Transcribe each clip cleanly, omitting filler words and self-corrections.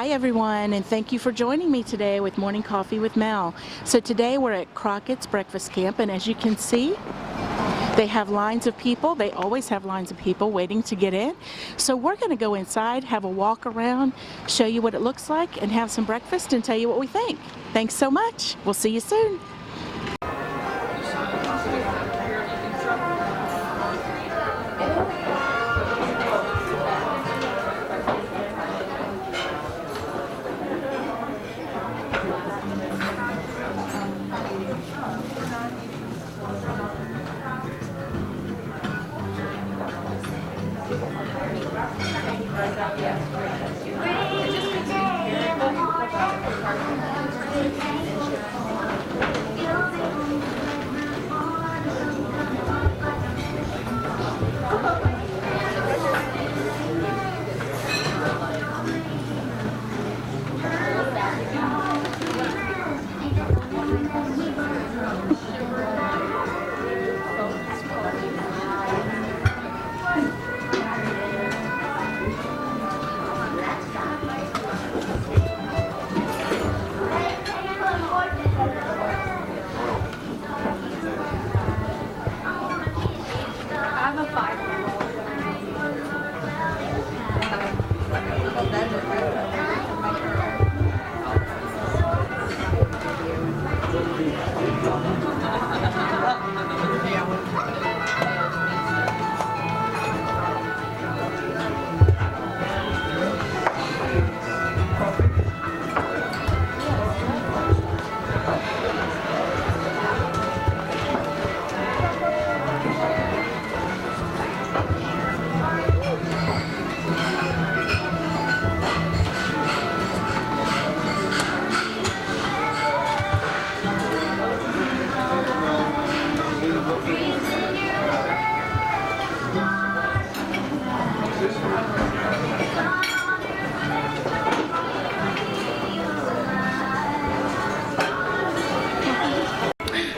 Hi everyone, and thank you for joining me today with Morning Coffee with Mel. So today we're at Crockett's Breakfast Camp, and as you can see, they have lines of people. They always have lines of people waiting to get in. So we're going to go inside, have a walk around, show you what it looks like, and have some breakfast and tell you what we think. Thanks so much. We'll see you soon.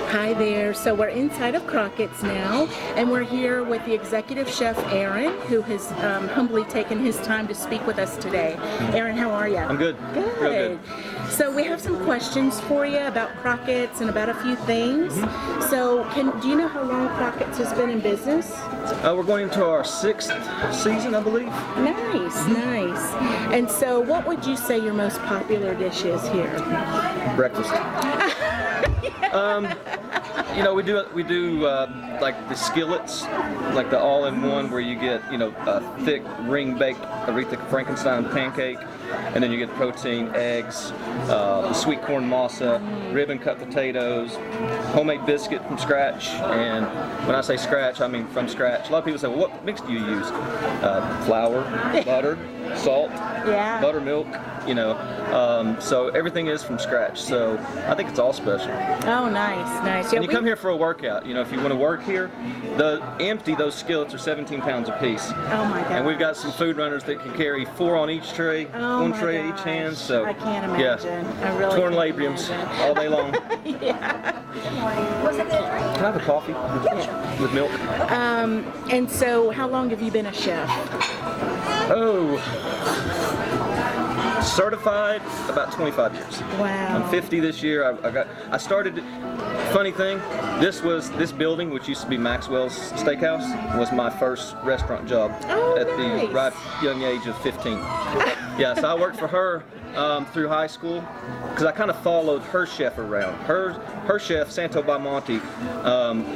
Hi there. So we're inside of Crockett's now, and we're here with the executive chef Aaron, who has humbly taken his time to speak with us today. Aaron, how are you? I'm good. Good. Real good. So we have some questions for you about Crockett's and about a few things. So do you know how long Crockett's has been in business? We're going into our 6th season, I believe. Nice, nice. And so what would you say your most popular dish is here? Breakfast. You know, we do like the skillets, like the all-in-one, where you get, you know, a thick ring-baked Aretha Frankenstein pancake, and then you get protein, eggs, sweet corn masa, ribbon-cut potatoes, homemade biscuit from scratch. And when I say scratch, I mean from scratch. A lot of people say, well, what mix do you use? Flour, butter, salt, buttermilk, you know. So everything is from scratch. So I think it's all special. Oh, nice, nice. Yeah, and you come here for a workout. You know, if you want to work here, those skillets are 17 pounds a piece. Oh my God. And we've got some food runners that can carry 4 on each tray, one tray at each hand. So I can't imagine. Yeah, I really torn can't labiums imagine. all day long. Yeah. Can I have a coffee with milk? And so how long have you been a chef? Oh, certified about 25 years. Wow. I'm 50 this year. I started. Funny thing, this building, which used to be Maxwell's Steakhouse, was my first restaurant job at the ripe young age of 15. Yeah, so I worked for her through high school, because I kind of followed her chef around. Her chef, Santo Bamonte,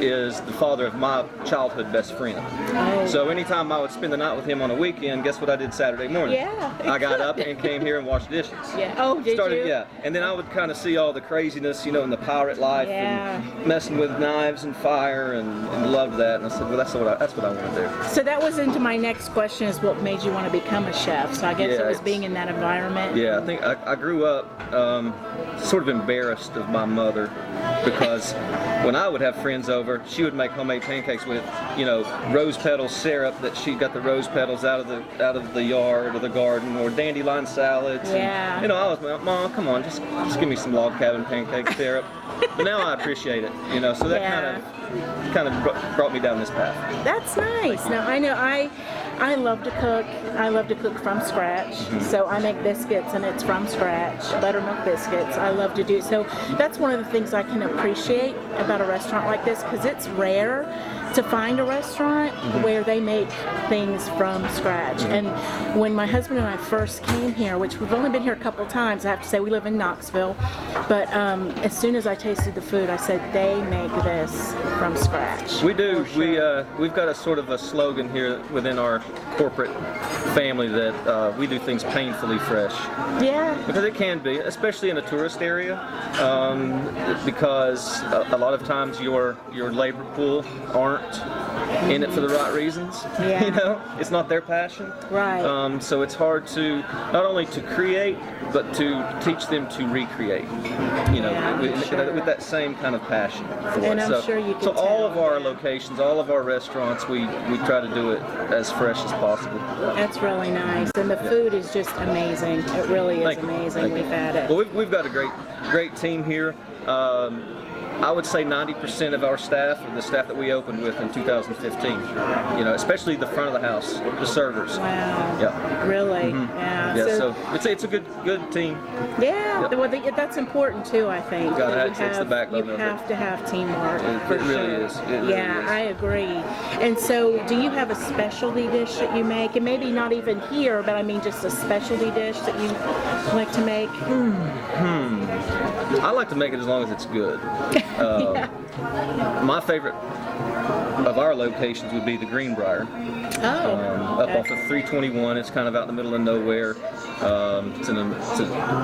is the father of my childhood best friend. Oh. So anytime I would spend the night with him on a weekend, guess what I did Saturday morning? Yeah. I got up and came here and washed dishes. Yeah. Oh, did you? Yeah. And then I would kind of see all the craziness, you know, in the pirate life, and messing with knives and fire, and loved that. And I said, well, that's what I want to do. So that was into my next question, is what made you want to become a chef? So I guess it was being in that environment. Yeah, I think I grew up sort of embarrassed of my mother, because when I would have friends over, she would make homemade pancakes with, you know, rose petal syrup that she got the rose petals out of the yard or the garden, or dandelion salads. Yeah. And, you know, I was like, Mom, come on, just give me some log cabin pancake syrup. But now I appreciate it, you know. So that kind of brought me down this path. That's nice. Now I know I love to cook. I love to cook from scratch. So I make biscuits and it's from scratch, buttermilk biscuits. I love to do so. That's one of the things I can appreciate about a restaurant like this, because it's rare to find a restaurant where they make things from scratch. And when my husband and I first came here, which we've only been here a couple times, I have to say we live in Knoxville, but as soon as I tasted the food, I said they make this from scratch. We do. We've got a sort of a slogan here within our corporate family that we do things painfully fresh. Yeah. Because it can be, especially in a tourist area, because a lot of times your labor pool aren't in it for the right reasons. Yeah. You know, it's not their passion. Right. So it's hard to not only to create, but to teach them to recreate. You know, Yeah, with that same kind of passion for And it. I'm sure you can So all tell. of our locations, all of our restaurants, we try to do it as fresh as possible. That's really nice, and the food is just amazing. It really is Thank you. amazing. Thank you. We've had it. Well, we've got a great team here. I would say 90% of our staff are the staff that we opened with in 2015. You know, especially the front of the house, the servers. Wow. Yeah. Really? Yeah. Yeah. So it's a good team. Yeah. Yep. Well, that's important too. I think. Gotta that have- it's the backbone You of it. have to have teamwork. For It really sure. is. It really Yeah, is. I agree. And so, do you have a specialty dish that you make, and maybe not even here, but I mean just a specialty dish that you like to make? I like to make it as long as it's good. My favorite of our locations would be the Greenbrier. Oh. Up off of 321. It's kind of out in the middle of nowhere.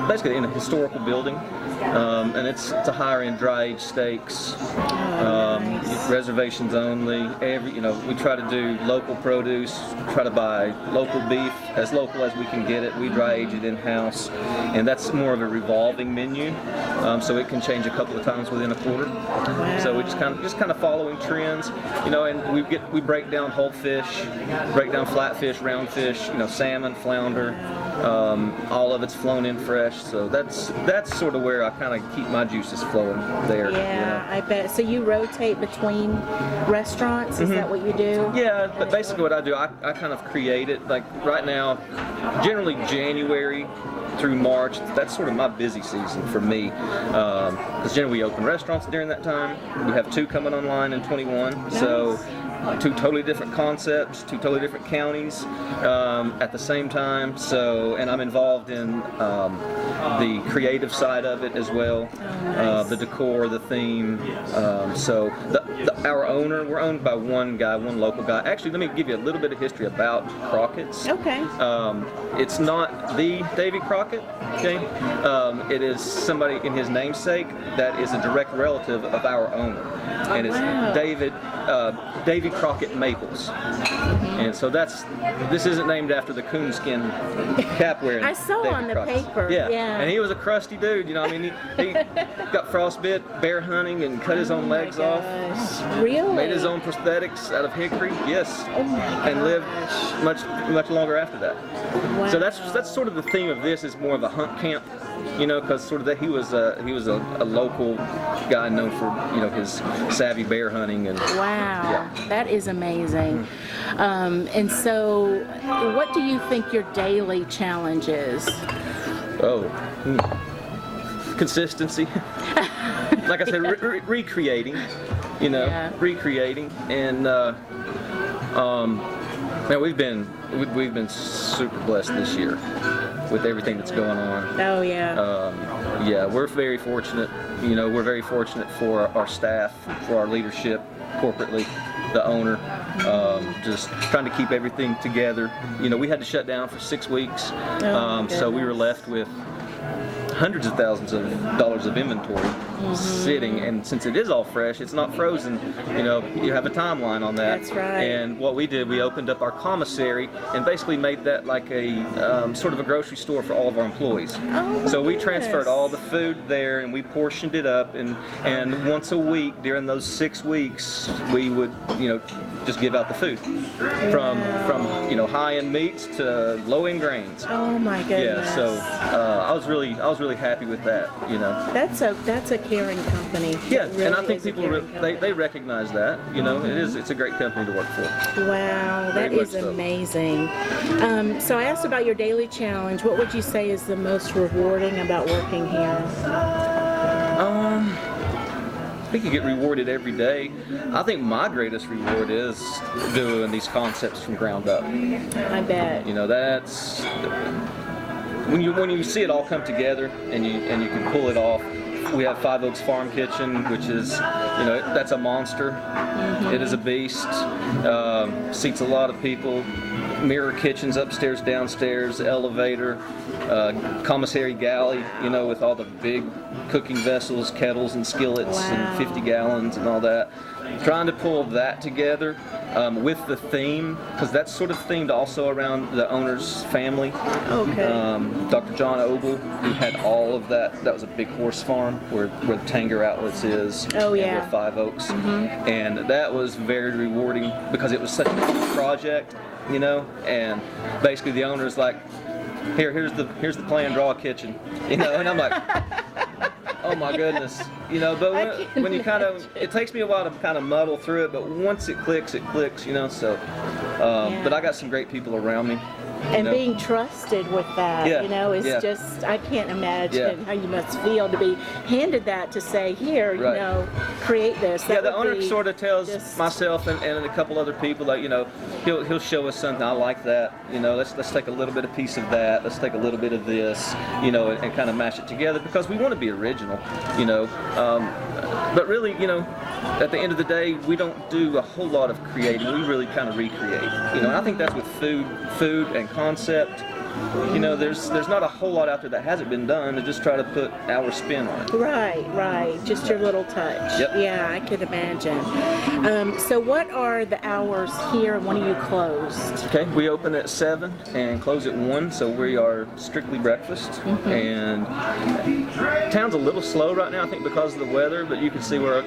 Basically in a historical building, and it's a higher end dry aged steaks. Nice. Reservations only. We try to do local produce. Try to buy local beef as local as we can get it. We dry age it in house, and that's more of a revolving menu, so it can change a couple of times within a quarter. Wow. So we just kind of following trends, and we break down whole fish, break down flatfish, round fish, salmon, flounder. All of it's flown in fresh, so that's sort of where I kind of keep my juices flowing there. Yeah, I bet. So you rotate between restaurants? Is that what you do? Yeah, but basically what I do, I kind of create it. Like right now, generally January through March, that's sort of my busy season for me. Because generally we open restaurants during that time. We have 2 coming online in 21. So 2 totally different concepts, 2 totally different counties at the same time. So, and I'm involved in the creative side of it as well, the decor, the theme. So our owner, we're owned by one local guy. Actually, let me give you a little bit of history about Crockett's. Okay. It's not the Davy Crockett, okay? It is somebody in his namesake that is a direct relative of our owner. And it's wow. Davy Crockett Maples. And so this isn't named after the coonskin cap wearing. I saw Davy on the Crockett's. paper. Yeah. Yeah. And he was a crusty dude, he got frostbit bear hunting and cut his own legs off. Really? Made his own prosthetics out of hickory, yes. Oh my and lived much longer after that. Wow. So that's sort of the theme of this, is more of a hunt camp, because sort of that he was a local guy known for his savvy bear hunting and. Wow, Yeah. that is amazing. And so, what do you think your daily challenge is? Consistency. Like I said, recreating, Yeah. recreating, and man, we've been super blessed this year with everything that's going on. Oh yeah. Yeah, we're very fortunate. We're very fortunate for our staff, for our leadership, corporately, the owner, just trying to keep everything together. We had to shut down for 6 weeks, so we were left with hundreds of thousands of dollars of inventory sitting, and since it is all fresh, it's not frozen, you have a timeline on that. That's right. And what we did, we opened up our commissary and basically made that like a sort of a grocery store for all of our employees. Oh, so we yes. transferred all the food there, and we portioned it up, and once a week during those 6 weeks we would just give out the food, from high-end meats to low-end grains. Oh my goodness. Yeah, so I was really happy with that. That's a caring company. Yeah, It really and I think is a people caring company. they recognize that. It's a great company to work for. Wow, that Very is much so. amazing. So I asked about your daily challenge. What would you say is the most rewarding about working here? I think you get rewarded every day. I think my greatest reward is doing these concepts from ground up. I bet. That's when you see it all come together and you can pull it off. We have Five Oaks Farm Kitchen, which is, that's a monster. Mm-hmm. It is a beast. Seats a lot of people. Mirror kitchens upstairs, downstairs, elevator, commissary galley, with all the big cooking vessels, kettles and skillets. Wow. And 50 gallons and all that. Trying to pull that together with the theme, because that's sort of themed also around the owner's family. Okay. Dr. John Ogle, who had all of that. That was a big horse farm where the Tanger Outlets is. Oh, and yeah. where Five Oaks. And that was very rewarding because it was such a big project, and basically the owner's like, here's the plan, draw a kitchen, and I'm like, oh my goodness, but when you it takes me a while to kind of muddle through it, but once it clicks, so, Yeah. but I got some great people around me. And being trusted with that, Yeah, is yeah. just, I can't imagine Yeah. how you must feel to be handed that to say, here, Right. create this. Yeah, That the would owner be sort of tells just- myself and a couple other people that he'll show us something. I like that. Let's take a little bit of piece of that. Let's take a little bit of this. And kind of mash it together because we want to be original. But really, at the end of the day, we don't do a whole lot of creating. We really kind of recreate. And I think that's with food and concept. There's not a whole lot out there that hasn't been done to just try to put our spin on it. Right. Just your little touch. Yep. Yeah, I could imagine. So what are the hours here and when are you closed? Okay, we open at 7 and close at 1, so we are strictly breakfast. And town's a little slow right now, I think, because of the weather. But you can see where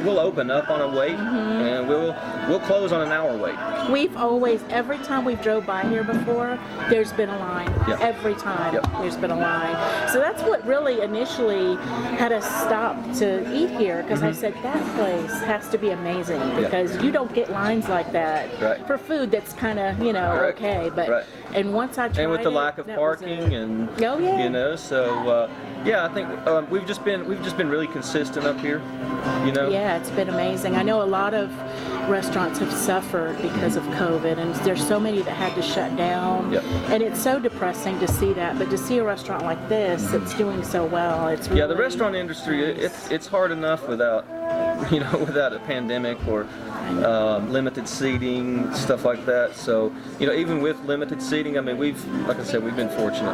we'll open up on a wait, and we'll close on an hour wait. We've always, every time we've drove by here before, there's been a line. Yep. Every time Yep. there's been a line. So that's what really initially had us stop to eat here, because I said that place has to be amazing because you don't get lines like that Right. for food that's kind of Right. okay. But Right. and once I tried And with the it, lack of that was parking it. and Oh, yeah. so I think we've just been really consistent up here. Yeah, it's been amazing. I know a lot of restaurants have suffered because of COVID, and there's so many that had to shut down. Yep. And it's so depressing to see that, but to see a restaurant like this that's doing so well, it's really Yeah, the restaurant industry, nice. it's hard enough without without a pandemic or limited seating, stuff like that. So, even with limited seating, I mean, like I said, we've been fortunate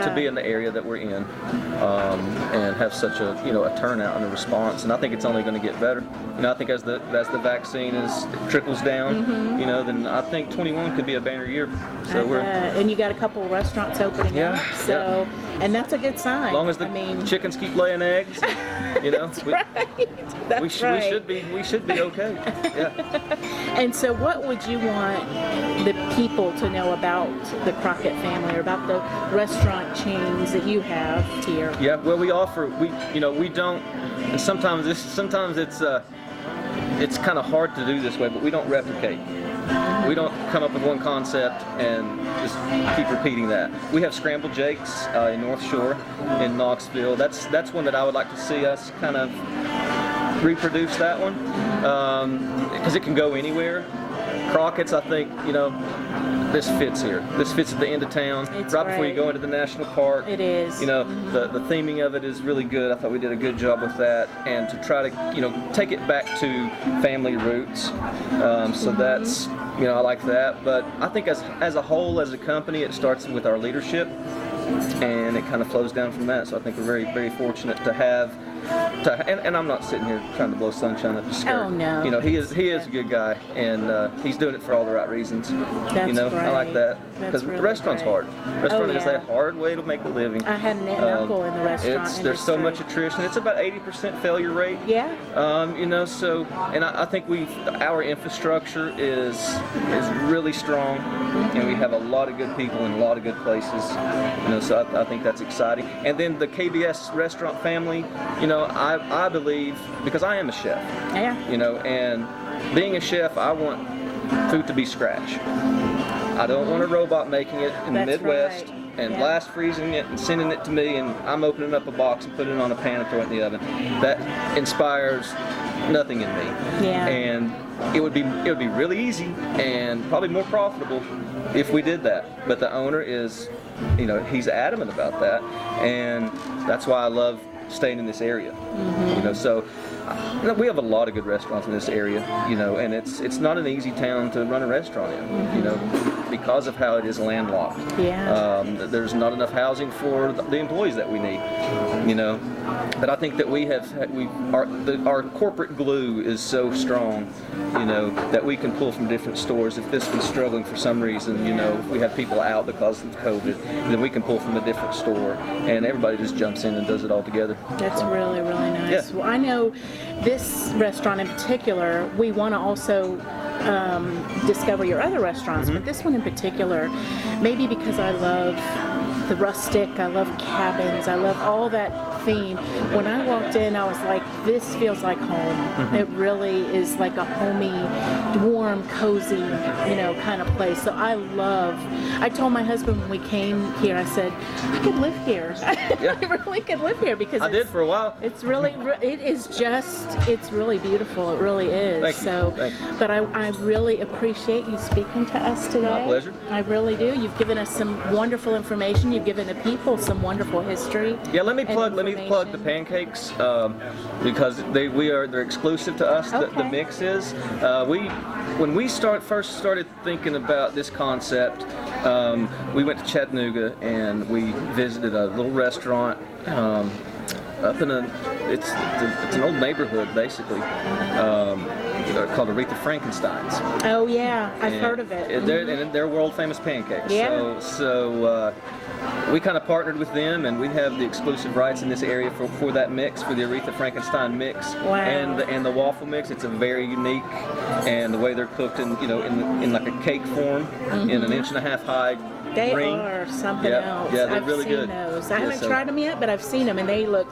to be in the area that we're in and have such a turnout and a response. And I think it's only going to get better. I think as the vaccine trickles down, then I think 21 could be a banner year. So and you got a couple restaurants opening Yeah, up, so and that's a good sign. as long as the chickens keep laying eggs, That's we should be okay. Yeah. And so what would you want the people to know about the Crockett family or about the restaurant chains that you have here? Yeah, well, we don't, and sometimes it's kind of hard to do this way, but we don't replicate. We don't come up with one concept and just keep repeating that. We have Scrambled Jakes in North Shore, in Knoxville. That's one that I would like to see us kind of reproduce that one, because it can go anywhere. Crockett's, I think, this fits here. This fits at the end of town, It's right before you right. go into the national park. It is. The theming of it is really good. I thought we did a good job with that, and to try to take it back to family roots. So that's I like that. But I think as a whole, as a company, it starts with our leadership, and it kind of flows down from that. So I think we're very, very fortunate to have and I'm not sitting here trying to blow sunshine up his skirt. Oh, no. You know, he is a good guy, and he's doing it for all the right reasons. That's you know, great. I like that That's because really the restaurant's great. hard. Restaurant is yeah. a hard way to make a living. I had an aunt and uncle in the restaurant There's so much industry. attrition. It's about 80% failure rate. Yeah. You know, so, and I think our infrastructure is really strong, and we have a lot of good people in a lot of good places. You know, so I think that's exciting. And then the KBS restaurant family, you know, I believe, because I am a chef. Yeah. You know, and being a chef, I want food to be scratch. I don't want a robot making it in the That's Midwest right. and Yeah. blast freezing it and sending it to me, and I'm opening up a box and putting it on a pan and throwing it in the oven. That inspires nothing in me. Yeah. And it would be really easy and probably more profitable if we did that. But the owner is, you know, he's adamant about that, and that's why I love staying in this area. You know, so you know, we have a lot of good restaurants in this area, you know, and it's not an easy town to run a restaurant in, you know, because of how it is landlocked. Yeah. There's not enough housing for the employees that we need, you know. But I think that our corporate glue is so strong, you know, that we can pull from different stores. If this one's struggling for some reason, you know, if we have people out because of COVID, then we can pull from a different store, and everybody just jumps in and does it all together. That's really, really nice. Yeah. Well, I know this restaurant in particular, we want to also discover your other restaurants, but this one in particular, maybe because I love the rustic, I love cabins, I love all that theme. When I walked in, I was like, this feels like home. It really is like a homey, warm, cozy, you know, kind of place. So I told my husband when we came here, I said, I could live here. Yeah. I really could live here because I did for a while. it's really, it's really beautiful. It really is. Thank you. So, Thank you. but I really appreciate you speaking to us today. My pleasure. I really do. You've given us some wonderful information. You've given the people some wonderful history. Yeah, let me and plug the information. pancakes because they're exclusive to us. The Okay. mix is when we first started thinking about this concept, we went to Chattanooga and we visited a little restaurant up in it's an old neighborhood basically. Called Aretha Frankenstein's. Oh yeah, I've heard of it. And they're world famous pancakes. Yeah. So we kind of partnered with them, and we have the exclusive rights in this area for that mix, for the Aretha Frankenstein mix. Wow. And the waffle mix. It's a very unique, and the way they're cooked in like a cake form, in an 1.5-inch high. They ring. are something Yeah, else. yeah, they're I've really seen good. those. I Yeah, haven't so- tried them yet, but I've seen them, and they look.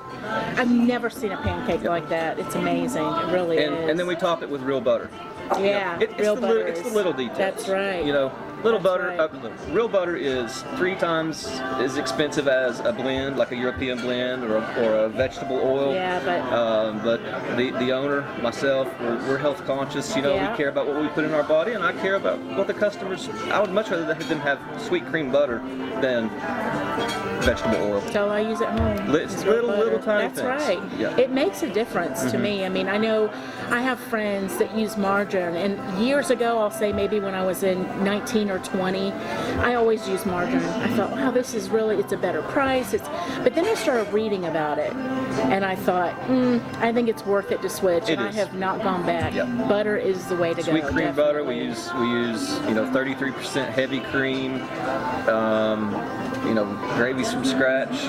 I've never seen a pancake like that. It's amazing. It really is. And then we top it with real butter. Yeah, It's real the butter. it's the is- little details. That's right. You know, little That's butter. right. Real butter is 3 times as expensive as a blend, like a European blend or a vegetable oil. Yeah, But the owner, myself, we're health conscious. You know, Yeah. we care about what we put in our body, and I care about what the customers. I would much rather have them have sweet cream butter than vegetable oil. So I use at home. It's It's real little butter. tiny That's things. right. Yeah. It makes a difference to me. I mean, I know I have friends that use margarine, and years ago, I'll say maybe when I was in 19 or 20, I always used margarine. I thought, wow, this is really, it's a better price. But then I started reading about it, and I thought, I think it's worth it to switch, It and I is. have not gone back. Yep. Butter is the way to Sweet go. cream butter. We definitely. use 33% heavy cream. Gravy's from scratch.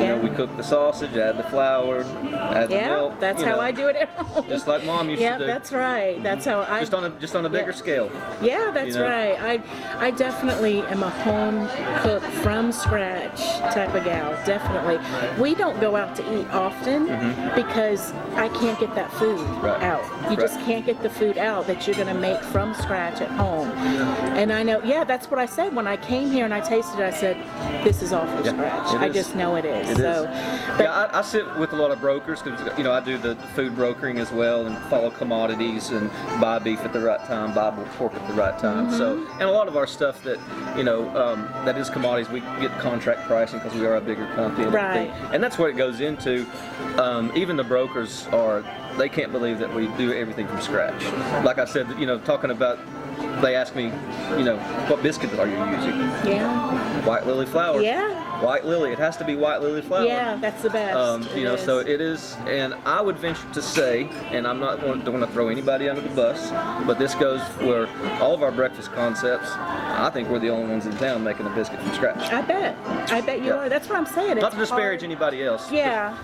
Yeah. We cook the sausage, add the flour, add the Yeah, milk. that's how I do it at home. Just like Mom used Yeah, to do. that's right. That's how I. Just on a bigger Yeah. scale. Yeah, that's You know? right. I definitely am a home cook from scratch type of gal. Definitely. We don't go out to eat often because I can't get that food Right. out. You Right. just can't get the food out that you're going to make from scratch at home. And I know, that's what I said when I came here and I tasted it. I said, this is all from Yeah, scratch. it I is. just know it is. It so, is. but Yeah, I sit with a lot of brokers because I do the food brokering as well and follow commodities and buy beef at the right time, buy pork at the right time. So, and a lot of our stuff that that is commodities, we get contract pricing because we are a bigger company. And everything. Right. And that's what it goes into. Even the brokers they can't believe that we do everything from scratch. Like I said, talking about they ask me, what biscuit are you using? Yeah. White Lily flour. Yeah. White Lily. It has to be White Lily flour. Yeah, that's the best. So it is, and I would venture to say, and don't want to throw anybody under the bus, but this goes where all of our breakfast concepts, I think we're the only ones in town making a biscuit from scratch. I bet you are. That's what I'm saying. Not to disparage anybody else. Yeah.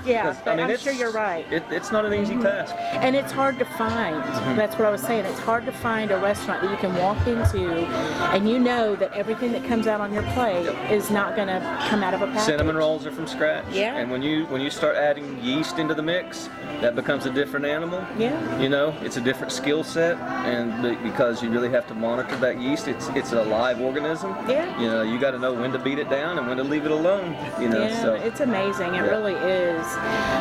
But I'm it's, sure you're right. It's not an easy task. And it's hard to find. That's what I was saying. It's hard to find a restaurant that you can walk into and you know that everything that comes out on your plate is not going to come out of a package. Cinnamon rolls are from scratch. Yeah. And when you start adding yeast into the mix, that becomes a different animal. Yeah. It's a different skill set, and because you really have to monitor that yeast, it's a live organism. Yeah. You got to know when to beat it down and when to leave it alone. Yeah, so it's amazing. It really is.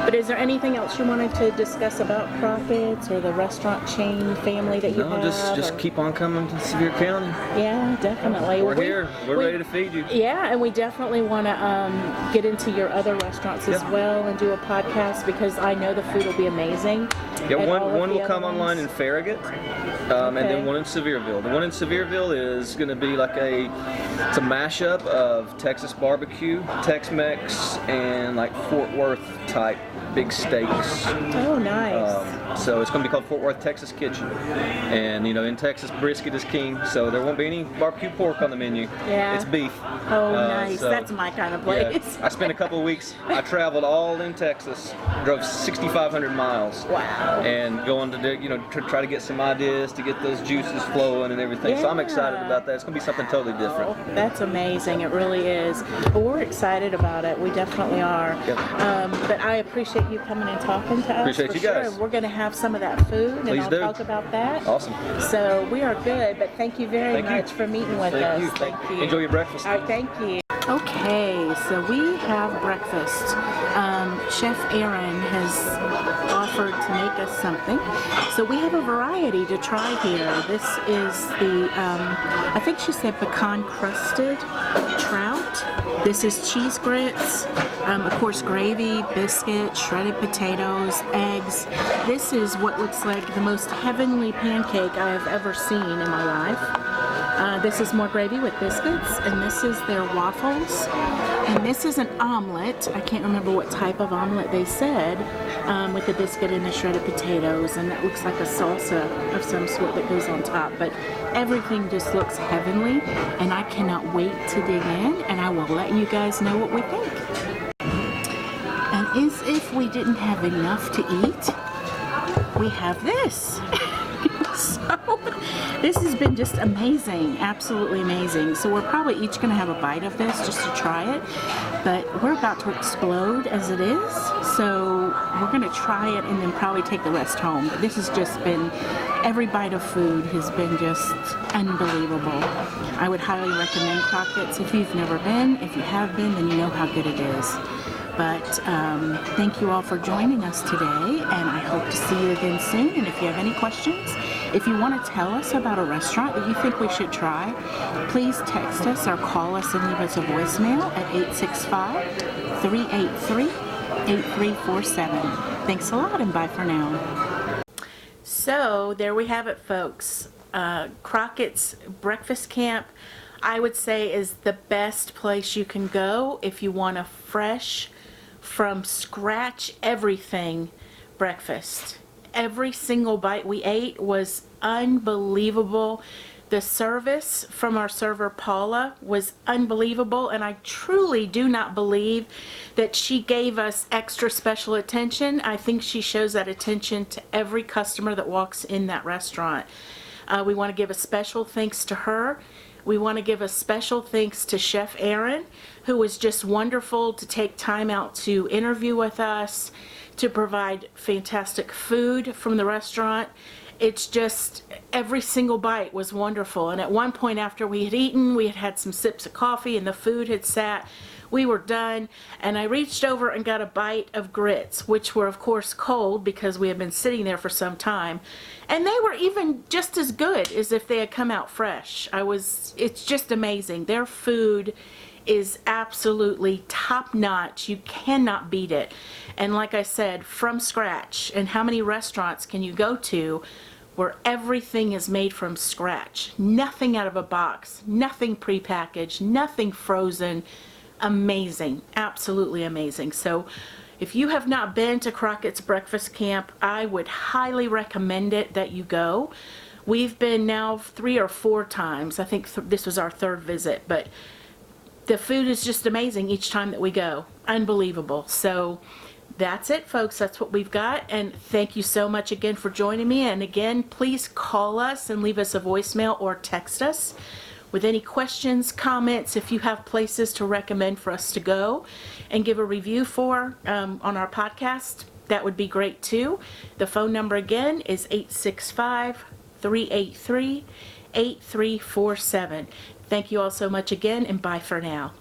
But is there anything else you wanted to discuss about Crockett's or the restaurant chain family that you have? No, just keep on coming to Sevier County. Yeah, definitely. We're here. We're ready to feed you. Yeah, and we definitely want to get into your other restaurants as well and do a podcast because I know the food will be amazing. Yeah, one will come online in Farragut, and then one in Sevierville. The one in Sevierville is going to be it's a mashup of Texas barbecue, Tex-Mex, and like Fort Worth type big steaks. Oh, nice. So it's going to be called Fort Worth Texas Kitchen, and in Texas brisket is king, so there won't be any barbecue pork on the menu. Yeah, it's beef. Oh, nice. That's my kind of place. Yeah. I spent a couple of weeks. I traveled all in Texas, drove 6,500 miles. Wow. And going to try to get some ideas to get those juices flowing and everything. Yeah. So I'm excited about that. It's going to be something totally different. Oh, that's amazing. It really is. But we're excited about it. We definitely are. Yep. But I appreciate you coming and talking to us. Appreciate you guys. Sure. We're going to have some of that food, and I'll talk about that. Awesome. So we are good. But thank you very much for meeting with us. Thank you. Enjoy your breakfast. All right. Thank you. Okay, so we have breakfast. Chef Aaron has offered to make us something. So we have a variety to try here. This is the, I think she said pecan crusted trout. This is cheese grits, of course gravy, biscuit, shredded potatoes, eggs. This is what looks like the most heavenly pancake I have ever seen in my life. This is more gravy with biscuits, and this is their waffles. And this is an omelet. I can't remember what type of omelet they said, with the biscuit and the shredded potatoes, and that looks like a salsa of some sort that goes on top. But everything just looks heavenly, and I cannot wait to dig in, and I will let you guys know what we think. And as if we didn't have enough to eat, we have this. So this has been just amazing, absolutely amazing. So we're probably each going to have a bite of this just to try it, but we're about to explode as it is, so we're going to try it and then probably take the rest home. But this has just been, every bite of food has been just unbelievable. I would highly recommend Crockett's if you've never been. If you have been, then you know how good it is. But thank you all for joining us today, and I hope to see you again soon. And if you have any questions, if you want to tell us about a restaurant that you think we should try, please text us or call us and leave us a voicemail at 865-383-8347. Thanks a lot, and bye for now. So there we have it, folks. Crockett's Breakfast Camp, I would say, is the best place you can go if you want a fresh, from scratch, everything breakfast. Every single bite we ate was unbelievable. The service from our server Paula was unbelievable, and I truly do not believe that she gave us extra special attention. I think she shows that attention to every customer that walks in that restaurant. We want to give a special thanks to her. We want to give a special thanks to Chef Aaron, who was just wonderful to take time out to interview with us, to provide fantastic food from the restaurant. It's just, every single bite was wonderful. And at one point after we had eaten, we had had some sips of coffee and the food had sat. We were done, and I reached over and got a bite of grits, which were of course cold because we had been sitting there for some time. And they were even just as good as if they had come out fresh. It's just amazing. Their food is absolutely top notch. You cannot beat it. And like I said, from scratch. And how many restaurants can you go to where everything is made from scratch. Nothing out of a box, nothing prepackaged, nothing frozen. Amazing, absolutely amazing. So if you have not been to Crockett's Breakfast Camp, I would highly recommend it that you go. We've been now 3 or 4 times. I think this was our 3rd visit, but the food is just amazing each time that we go. Unbelievable. So that's it, folks. That's what we've got. And thank you so much again for joining me. And again, please call us and leave us a voicemail or text us with any questions, comments, if you have places to recommend for us to go and give a review for on our podcast. That would be great too. The phone number again is 865-383-8347. Thank you all so much again, and bye for now.